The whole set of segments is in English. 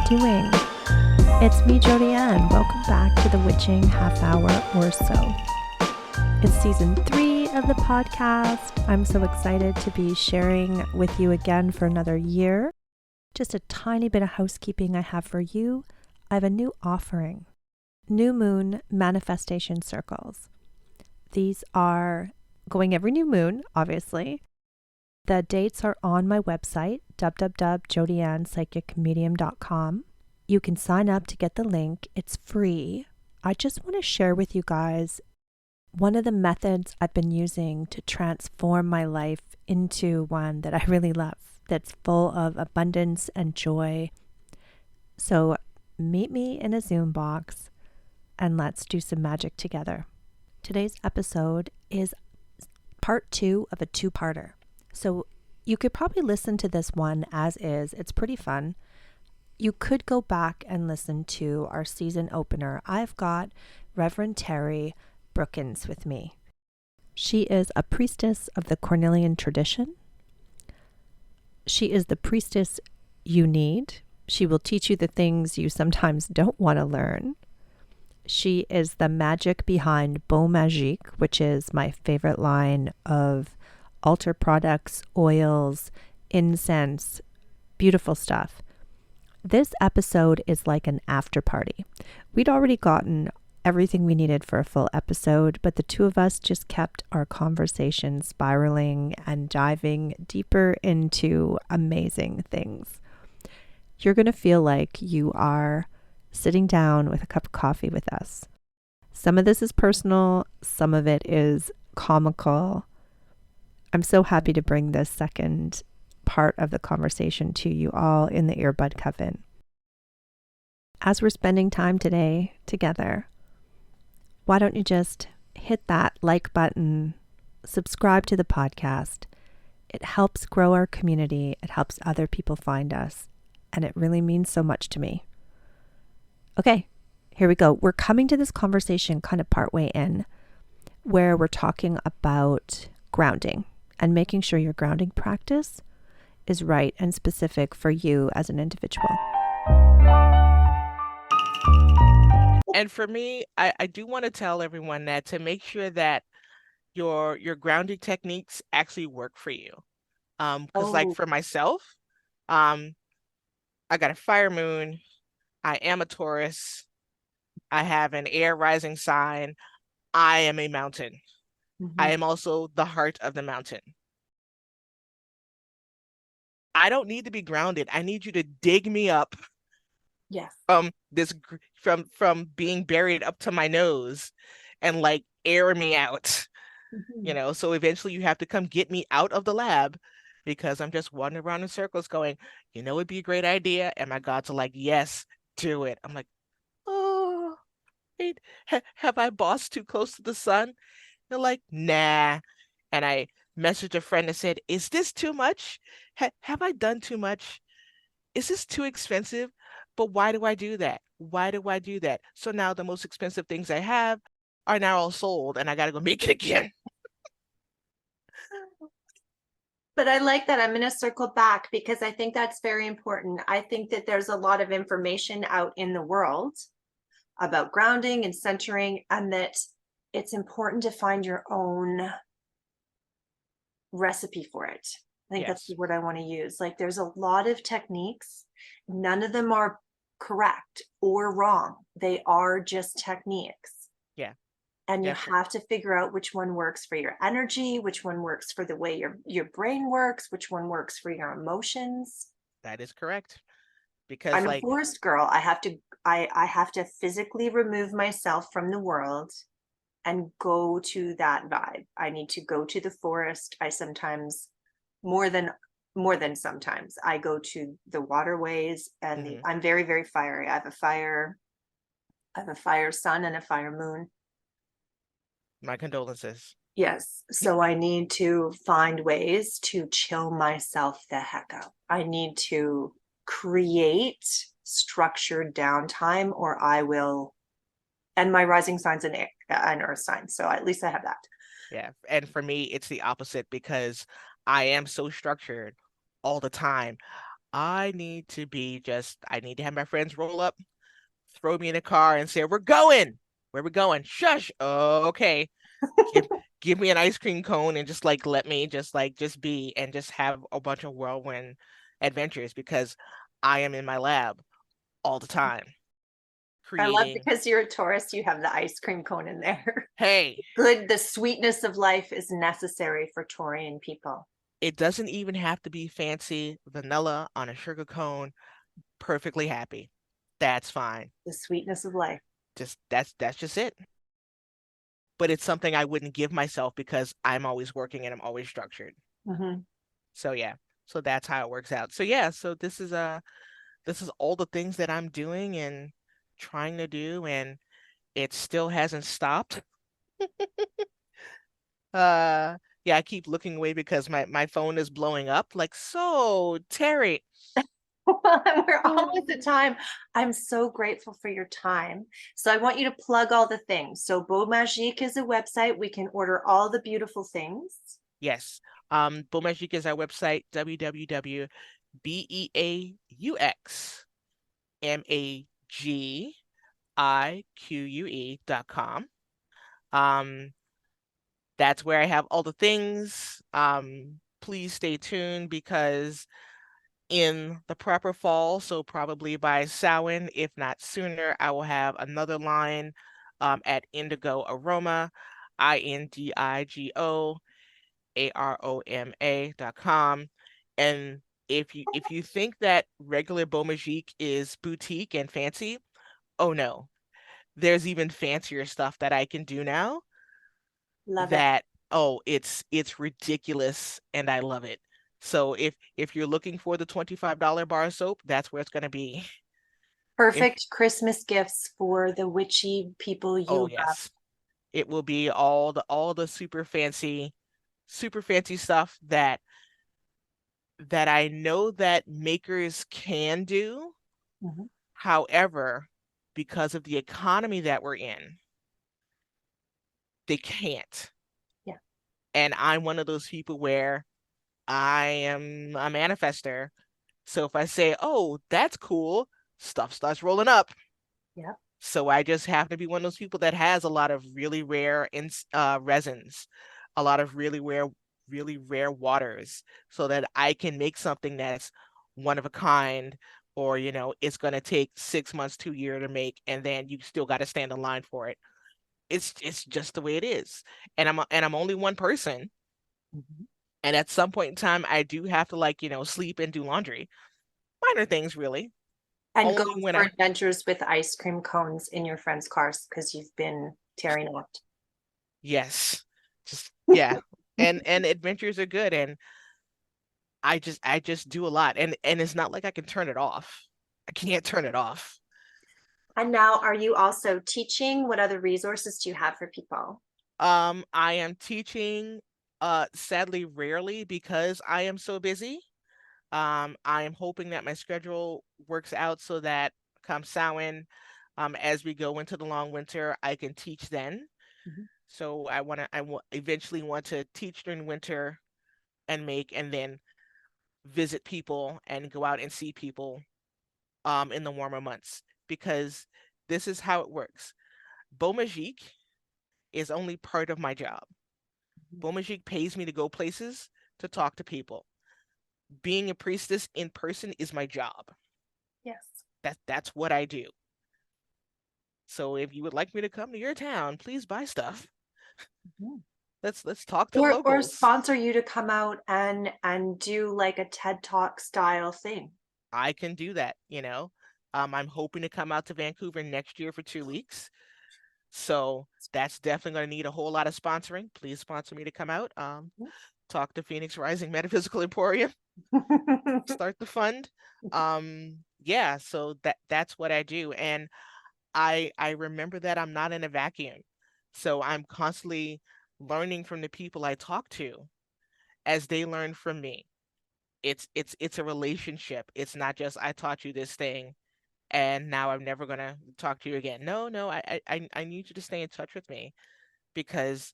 Doing? It's me, Jody Ann. Welcome back to the Witching Half Hour or so. It's season 3 of the podcast. I'm so excited to be sharing with you again for another year. Just a tiny bit of housekeeping I have for you. I have a new offering, New Moon Manifestation Circles. These are going every new moon, obviously. The dates are on my website, www.jodyanpsychicmedium.com. You can sign up to get the link. It's free. I just want to share with you guys one of the methods I've been using to transform my life into one that I really love, that's full of abundance and joy. So meet me in a Zoom box and let's do some magic together. Today's episode is part 2 of a 2-parter. So you could probably listen to this one as is. It's pretty fun. You could go back and listen to our season opener. I've got Reverend Terrie Brookins with me. She is a priestess of the Cornelian tradition. She is the priestess you need. She will teach you the things you sometimes don't want to learn. She is the magic behind Beaux Magique, which is my favorite line of altar products, oils, incense, beautiful stuff. This episode is like an after party. We'd already gotten everything we needed for a full episode, but the two of us just kept our conversation spiraling and diving deeper into amazing things. You're going to feel like you are sitting down with a cup of coffee with us. Some of this is personal, some of it is comical. I'm so happy to bring this second part of the conversation to you all in the earbud coven. As we're spending time today together, why don't you just hit that like button, subscribe to the podcast. It helps grow our community. It helps other people find us. And it really means so much to me. Okay, here we go. We're coming to this conversation kind of partway in, where we're talking about grounding and making sure your grounding practice is right and specific for you as an individual. And for me, I do want to tell everyone that to make sure that your grounding techniques actually work for you. Because like for myself, I got a fire moon, I am a Taurus, I have an air rising sign, I am a mountain. I am also the heart of the mountain. I don't need to be grounded. I need you to dig me up. Yes. From being buried up to my nose and like air me out. So eventually you have to come get me out of the lab because I'm just wandering around in circles going, it'd be a great idea. And my God's are like, yes, do it. I'm like, oh, wait, have I bossed too close to the sun? They're like, nah. And I messaged a friend and said, is this too much? Have I done too much? Is this too expensive? But why do I do that? Why do I do that? So now the most expensive things I have are now all sold and I got to go make it again. But I like that. I'm going to circle back because I think that's very important. I think that there's a lot of information out in the world about grounding and centering, and that it's important to find your own recipe for it. I think that's the word I want to use. Like there's a lot of techniques. None of them are correct or wrong. They are just techniques. Yeah. And you have to figure out which one works for your energy, which one works for the way your brain works, which one works for your emotions. That is correct. Because I'm a forest girl. I have to physically remove myself from the world and go to that vibe. I need to go to the forest. I sometimes, more than more than sometimes. I go to the waterways and Mhm. I'm very, very fiery. I have a fire sun and a fire moon. My condolences. Yes. So I need to find ways to chill myself the heck out. I need to create structured downtime or I will, and my rising sign's an earth sign. So at least I have that. Yeah. And for me, it's the opposite because I am so structured all the time. I need to have my friends roll up, throw me in a car and say, "We're going. Where we going? Shush. Oh, okay. Give give me an ice cream cone and just like let me just be and just have a bunch of whirlwind adventures because I am in my lab all the time I love creating. because you're a Taurus, you have the ice cream cone in there. Hey, Good. The sweetness of life is necessary for Taurian people. it doesn't even have to be fancy vanilla on a sugar cone. Perfectly happy. That's fine. The sweetness of life. Just that's just it. But it's something I wouldn't give myself because I'm always working and I'm always structured. Mm-hmm. So yeah. So that's how it works out. So yeah, so this is all the things that I'm doing and trying to do and it still hasn't stopped. Yeah, I keep looking away because my phone is blowing up. Like, so, Terrie. Well, we're almost at time. I'm so grateful for your time. So I want you to plug all the things. So Beaux Magique is a website. We can order all the beautiful things. Yes. Beaux Magique is our website, www.BEAUXMAGIQUE.com. Um, that's where I have all the things. Please stay tuned because in the proper fall, so probably by Samhain, if not sooner, I will have another line at Indigo Aroma, INDIGO AROMA.com. And if you think that regular Beau Magique is boutique and fancy, oh no, there's even fancier stuff that I can do now Love it. that oh it's ridiculous and I love it. So if you're looking for the $25 bar of soap, that's where it's going to be. If Perfect Christmas gifts for the witchy people you oh love. yes, it will be all the super fancy stuff that I know that makers can do. Mhm. However, because of the economy that we're in, they can't. Yeah. And I'm one of those people where I am a manifester. So if I say, "Oh, that's cool," stuff starts rolling up. Yeah. So I just happen to be one of those people that has a lot of really rare resins, a lot of really rare waters, so that I can make something that's one of a kind, or it's gonna take 6 months to a year to make, and then you still got to stand in line for it. It's just the way it is, and I'm only one person, Mhm. and at some point in time, I do have to sleep and do laundry, minor things really. And go Only when for I adventures with ice cream cones in your friends' cars because you've been tearing up. Yes. Just yeah. And adventures are good and I just do a lot and it's not like I can turn it off. I can't turn it off. And now, are you also teaching? What other resources do you have for people? I am teaching sadly rarely because I am so busy. I am hoping that my schedule works out so that come Samhain, as we go into the long winter, I can teach then. Mhm. So I will eventually want to teach during winter and make and then visit people and go out and see people in the warmer months because this is how it works. Beau Magique is only part of my job. Beau Magique pays me to go places to talk to people. Being a priestess in person is my job. Yes. That's what I do. So if you would like me to come to your town, please buy stuff. Mhm. Let's talk to Or locals. sponsor you to come out and do like a TED Talk style thing. I can do that. I'm hoping to come out to Vancouver next year for 2 weeks. So that's definitely going to need a whole lot of sponsoring. Please sponsor me to come out. talk to Phoenix Rising Metaphysical Emporium, start the fund. Yeah, so that's what I do. And I remember that I'm not in a vacuum. So I'm constantly learning from the people I talk to as they learn from me. It's a relationship. It's not just I taught you this thing and now I'm never gonna talk to you again. No, no, I need you to stay in touch with me because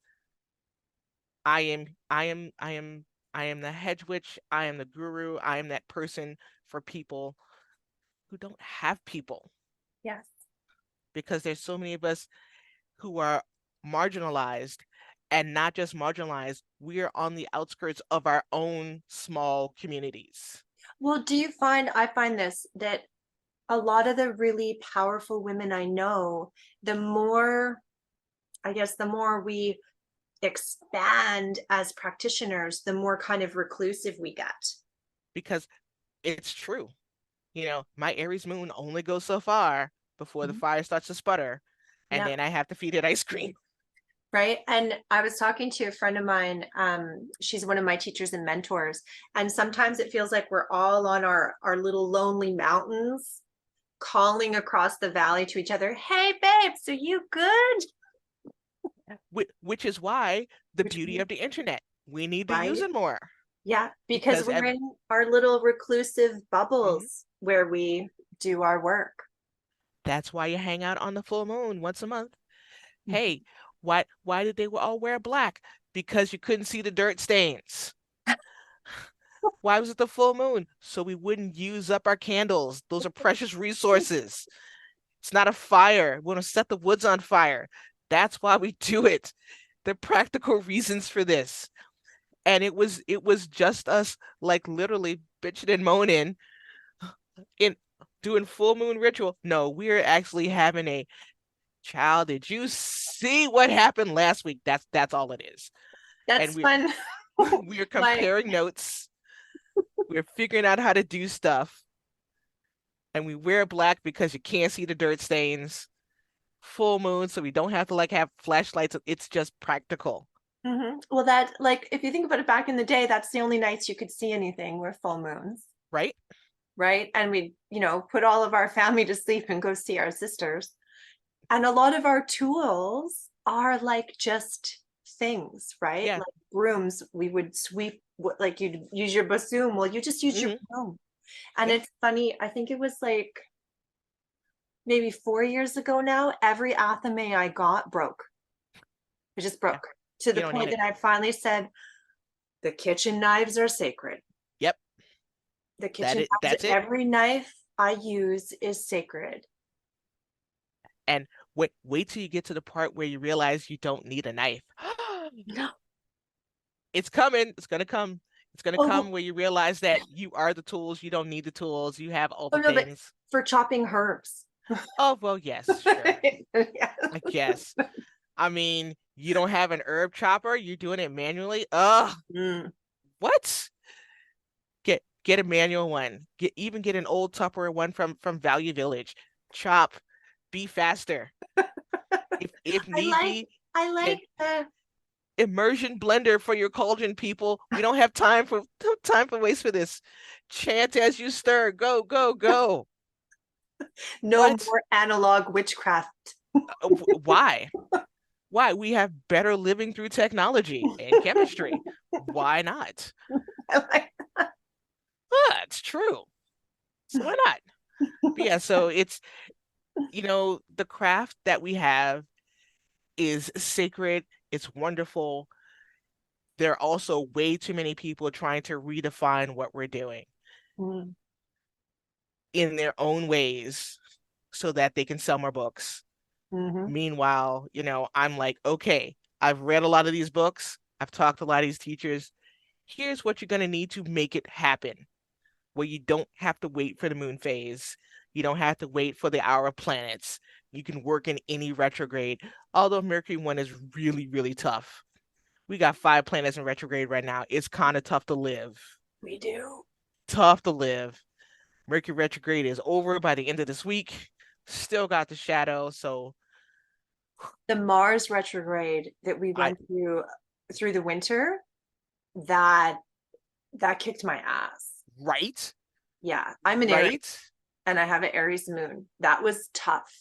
I am the hedge witch, I am the guru, I am that person for people who don't have people Yes. because there's so many of us who are marginalized, and not just marginalized, we are on the outskirts of our own small communities. Well, do you find, I find this, that a lot of the really powerful women I know, the more, I guess, the more we expand as practitioners, the more kind of reclusive we get. Because it's true. My Aries moon only goes so far before the Mhm. fire starts to sputter, and Yeah. then I have to feed it ice cream. Right. And I was talking to a friend of mine. She's one of my teachers and mentors. And sometimes it feels like we're all on our little lonely mountains, calling across the valley to each other. Hey, babes, are you good? Which is why the Which, beauty of the internet. We need to use right? it more Yeah, because because we're in our little reclusive Mhm. bubbles where we do our work. That's why you hang out on the full moon once a month. Mhm. Hey, why did they all wear black? Because you couldn't see the dirt stains. Why was it the full moon? So we wouldn't use up our candles. Those are precious resources. It's not a fire. We want to set the woods on fire. That's why we do it. The practical reasons for this. And it was just us like literally bitching and moaning in doing full moon ritual. No, we're actually having a child. Did you see what happened last week? That's all it is. And That's fun. we are My comparing notes. We're figuring out how to do stuff. And we wear black because you can't see the dirt stains. Full moon, so we don't have to like have flashlights. It's just practical, Well, that, like, if you think about it, back in the day, that's the only nights you could see anything were full moons, right? right? And we, put all of our family to sleep and go see our sisters. And a lot of our tools are like just things, right? Yeah. Like brooms, we would sweep, like you'd use your bassoon. Well, you just use your Hmm. broom. And Yeah. it's funny, I think it was like maybe 4 years ago now, every athame I got broke. It just Yeah. broke to the You don't need point it. that I finally said, the kitchen knives are sacred. Yep. The kitchen knives, That's it. every knife I use is sacred. And wait till you get to the part where you realize you don't need a knife. It's coming. It's gonna come. It's gonna come Oh, where you realize that you are the tools. You don't need the tools. You have all oh the no, but things. for chopping herbs. Oh, well, yes, sure. Yeah. I guess. I mean, you don't have an herb chopper. You're doing it manually. Ugh. Mm. What? Get a manual one. Get an old Tupperware one from Value Village. Chop. Be faster. If I need like be, I get like the immersion blender for your cauldron, people. We don't have time for waste for this. Chant as you stir. Go, go, go. no What? more analog witchcraft. Why? Why? We have better living through technology and chemistry. Why not? I like It's true. So why not? But yeah, so it's, the craft that we have is sacred. It's wonderful. There are also way too many people trying to redefine what we're doing mm, in their own ways so that they can sell more books. mhm, Meanwhile, I'm like, okay, I've read a lot of these books. I've talked to a lot of these teachers. Here's what you're going to need to make it happen, where you don't have to wait for the moon phase. You don't have to wait for the hour of planets. You can work in any retrograde, although Mercury one is really, really tough. We got 5 planets in retrograde right now. It's kind of tough to live. we do. Tough to live. Mercury retrograde is over by the end of this week. Still got the shadow, so The Mars retrograde that we I went through the winter, that kicked my ass. Right? Yeah, I'm an Aries Right? and I have an Aries moon. That was tough.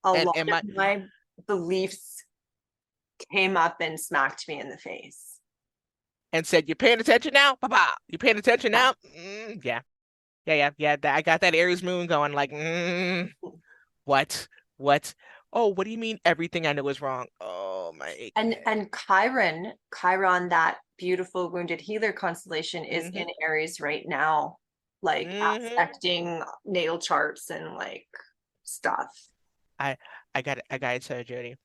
A lot And of my beliefs came up and smacked me in the face. and said, "You paying attention now, Papa? You paying attention Yeah. now?" Yeah, yeah. I got that Aries moon going. Like, what? What? Oh, what do you mean? Everything I know is wrong. Oh my And God. Chiron, that beautiful wounded healer constellation, is Hmm. in Aries right now, like Hmm. aspecting natal charts and like stuff. I I got to tell you, Jody.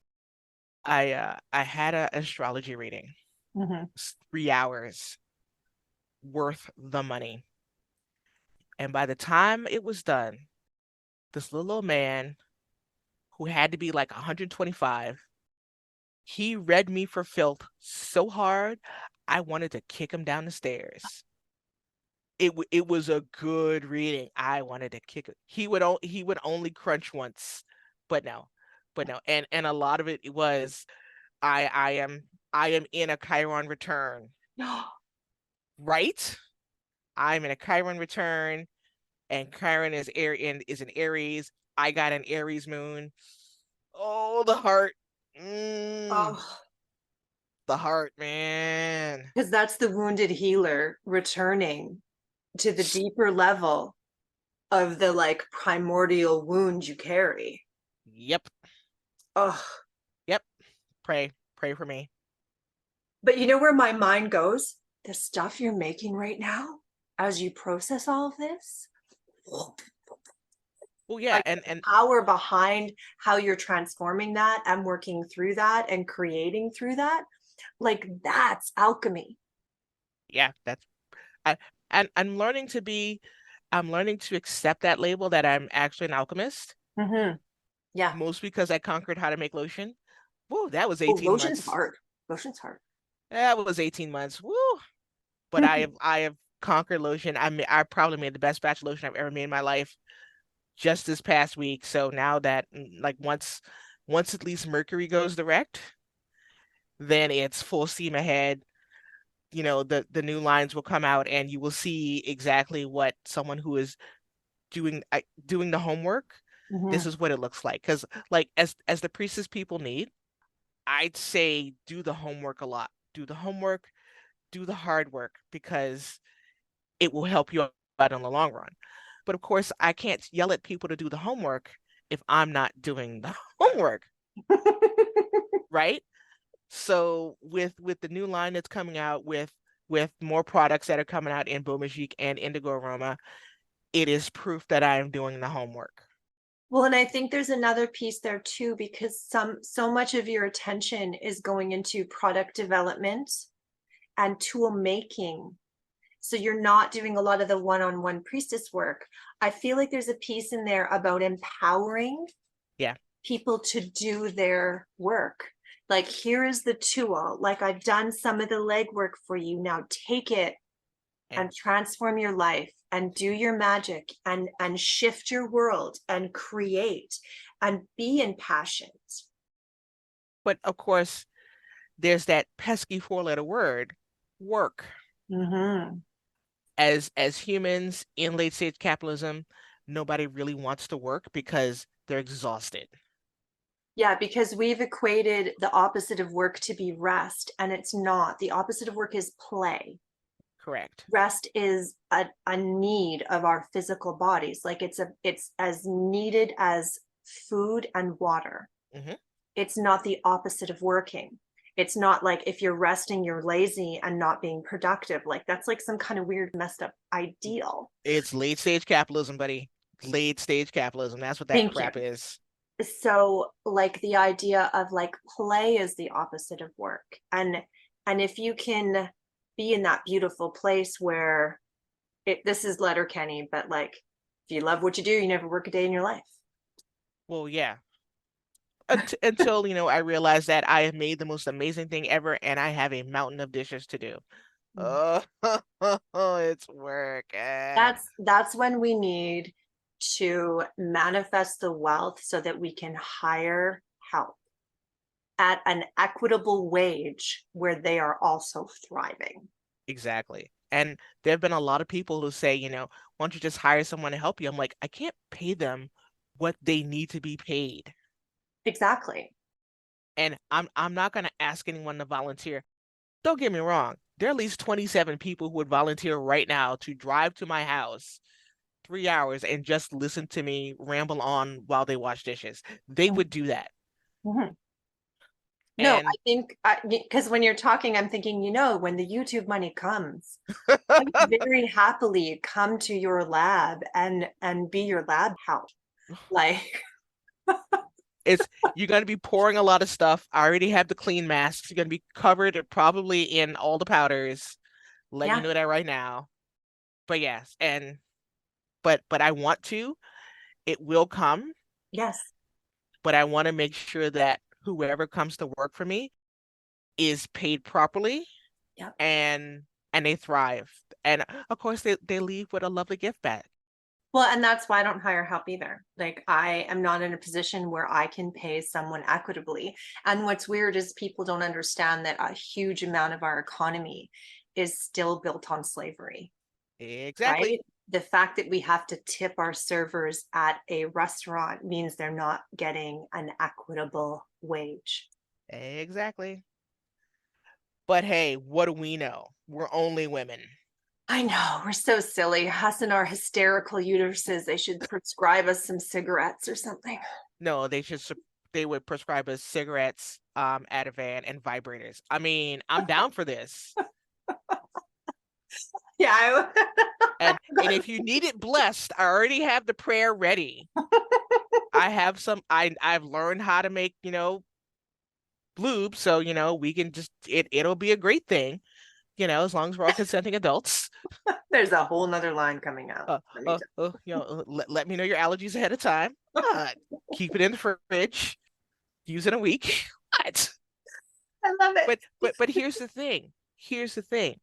I had an astrology reading. Mhm. 3 hours worth the money. And by the time it was done, this little old man who had to be like 125, he read me for filth so hard, I wanted to kick him down the stairs. It was a good reading. I wanted to kick it. He would only crunch once, but no, but no. And a lot of it was I am I am in a Chiron return, right? I'm in a Chiron return, and Chiron is an Aries. I got an Aries moon. Oh, the heart. Oh, The heart, man. because that's the wounded healer returning to the deeper level of the like primordial wound you carry. Yep, Oh, yep. Pray for me. but you know where my mind goes? The stuff you're making right now as you process all of this, Well, yeah, like the power behind how you're transforming that and working through that and creating through that, like that's alchemy. yeah, that's I and I'm learning to accept that label that I'm actually an alchemist, Mm-hmm. Yeah. mostly because I conquered how to make lotion. Whoa, that was Oh, 18 lotion's months. hard. Lotion's hard. That was 18 months. Woo. But I have conquered lotion. I probably made the best batch of lotion I've ever made in my life just this past week. So now that like once at least Mercury goes direct, then it's full steam ahead. You know, the new lines will come out and you will see exactly what someone who is doing the homework, Mm-hmm. this is what it looks like. Because like as the priestess people need, I'd say do the homework a lot. Do the homework, do the hard work because it will help you out in the long run. But of course, I can't yell at people to do the homework if I'm not doing the homework, right? So with the new line that's coming out with more products that are coming out in Beaux Magique and Indigo Aroma, it is proof that I am doing the homework. Well, and I think there's another piece there too, because so much of your attention is going into product development and tool making. So you're not doing a lot of the one-on-one priestess work. I feel like there's a piece in there about empowering Yeah. people to do their work. Like, here is the tool. Like, I've done some of the legwork for you. Now take it Yeah. and transform your life and do your magic and shift your world and create and be impassioned. But of course, there's that pesky four-letter word, work. Mm-hmm. As humans in late stage capitalism, nobody really wants to work because they're exhausted. Yeah, because we've equated the opposite of work to be rest, and it's not. The opposite of work is play. Correct. Rest is a need of our physical bodies. Like it's as needed as food and water. Hmm. It's not the opposite of working. It's not like if you're resting, you're lazy and not being productive. Like that's like some kind of weird, messed up ideal. It's late stage capitalism, buddy. Late stage capitalism. That's what that Thank you. crap is. So like the idea of like play is the opposite of work. And if you can be in that beautiful place where this is letter Kenny, but like if you love what you do, you never work a day in your life. Well, yeah. Until, I realize that I have made the most amazing thing ever and I have a mountain of dishes to do. Oh, it's work. That's when we need to manifest the wealth so that we can hire help at an equitable wage where they are also thriving. Exactly. And there have been a lot of people who say, why don't you just hire someone to help you? I'm like, I can't pay them what they need to be paid. Exactly. And I'm not going to ask anyone to volunteer. Don't get me wrong. There are at least 27 people who would volunteer right now to drive to my house 3 hours and just listen to me ramble on while they wash dishes. They would do that. Mhm. No, I And think because when you're talking, I'm thinking, when the YouTube money comes, I would very happily come to your lab and be your lab help. Like, you're going to be pouring a lot of stuff. I already have the clean masks. You're going to be covered probably in all the powders. Let you yeah, know that right now. But yes, but I want to. It will come, yes, but I want to make sure that whoever comes to work for me is paid properly yep. and they thrive. And of course they leave with a lovely gift bag. Well, and that's why I don't hire help either. Like, I am not in a position where I can pay someone equitably. And what's weird is people don't understand that a huge amount of our economy is still built on slavery, Exactly. right? The fact that we have to tip our servers at a restaurant means they're not getting an equitable wage. Exactly. But hey, what do we know? We're only women. I know, we're so silly. Us and our hysterical uteruses, they should prescribe us some cigarettes or something. No, they would prescribe us cigarettes, Ativan, and vibrators. I mean, I'm down for this. Yeah. And if you need it blessed, I already have the prayer ready. I have some I've learned how to make, lube, so we can just it'll be a great thing, as long as we're all consenting adults. There's a whole nother line coming out. Let me know your allergies ahead of time. Keep it in the fridge. Use it in a week. What? I love it. But here's the thing. Here's the thing.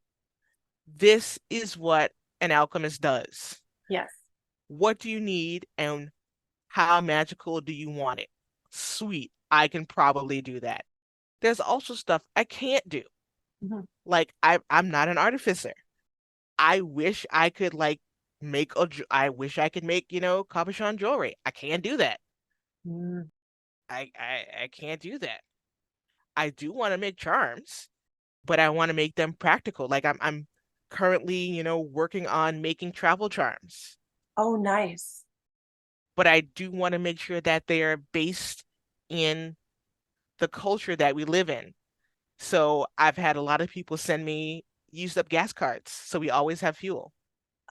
This is what an alchemist does. Yes. What do you need and how magical do you want it? Sweet. I can probably do that. There's also stuff I can't do. Mhm. Like I'm not an artificer. I wish I could I wish I could make, cabochon jewelry. I can't do that. Mm. I can't do that. I do want to make charms, but I want to make them practical. Like I'm currently, working on making travel charms. Oh, nice. But I do want to make sure that they are based in the culture that we live in. So I've had a lot of people send me used up gas cards, so we always have fuel.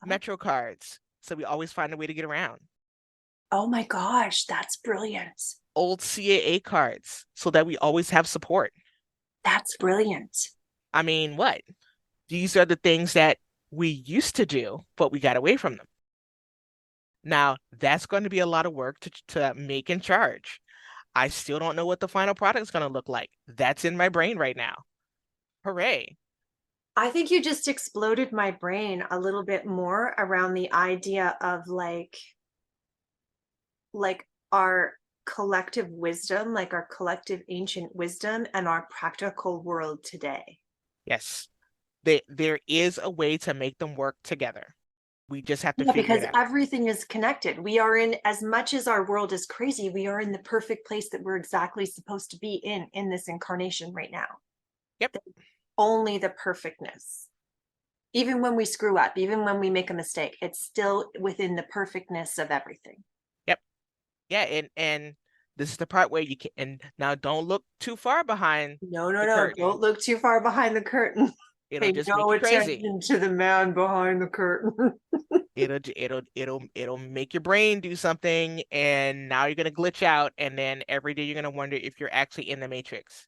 Oh, Metro cards, so we always find a way to get around. oh my gosh, that's brilliant. Old CAA cards, so that we always have support. That's brilliant. I mean, what? These are the things that we used to do, but we got away from them. Now, that's going to be a lot of work to make and charge. I still don't know what the final product is going to look like. That's in my brain right now. Hooray. I think you just exploded my brain a little bit more around the idea of like our collective wisdom, like our collective ancient wisdom and our practical world today. Yes. There is a way to make them work together. We just have to Yeah, figure because it out. everything is connected. We are in, as much as our world is crazy, we are in the perfect place that we're exactly supposed to be in this incarnation right now. Yep. Only the perfectness. Even when we screw up, even when we make a mistake, it's still within the perfectness of everything. Yep. Yeah, and this is the part where you can, and now don't look too far behind No, no, the no. curtain. Don't look too far behind the curtain. It'll Pay just make no you crazy. attention to the man behind the curtain. It'll make your brain do something, and now you're gonna glitch out, and then every day you're gonna wonder if you're actually in the Matrix.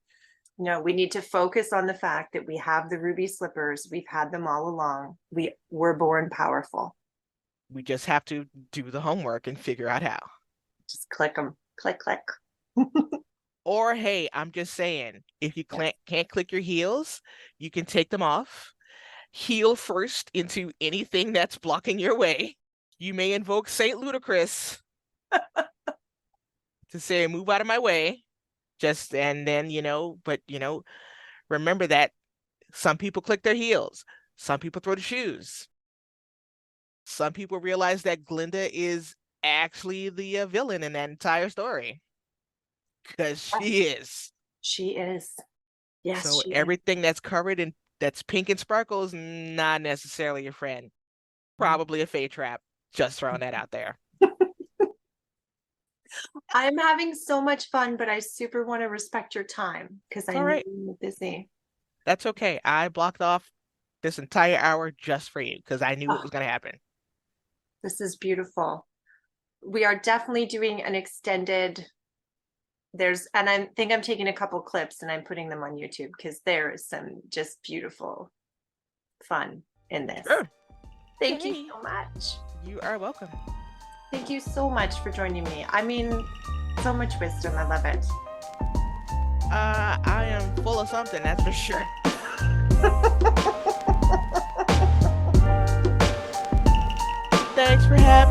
No, we need to focus on the fact that we have the ruby slippers. We've had them all along. We were born powerful. We just have to do the homework and figure out how. Just click them. Click, click. Or hey, I'm just saying, if you Yes. can't click your heels, you can take them off, heel first into anything that's blocking your way. You may invoke Saint Ludicrous to say, move out of my way. Just and then, but remember that some people click their heels. Some people throw the shoes. Some people realize that Glinda is actually the villain in that entire story. Because she is. She is. Yes, So she is. everything that's covered in that's pink and sparkles, not necessarily your friend. Probably a fey trap. Just throwing that out there. I'm having so much fun, but I super want to respect your time because I All know right. you're busy. That's okay. I blocked off this entire hour just for you because I knew Oh, what was going to happen. this is beautiful. We are definitely doing an extended. And I think I'm taking a couple clips and I'm putting them on YouTube because there is some just beautiful fun in this. Sure. Thank Yay. you so much. You are welcome. Thank you so much for joining me. I mean, so much wisdom. I love it. I am full of something, that's for sure. Thanks for having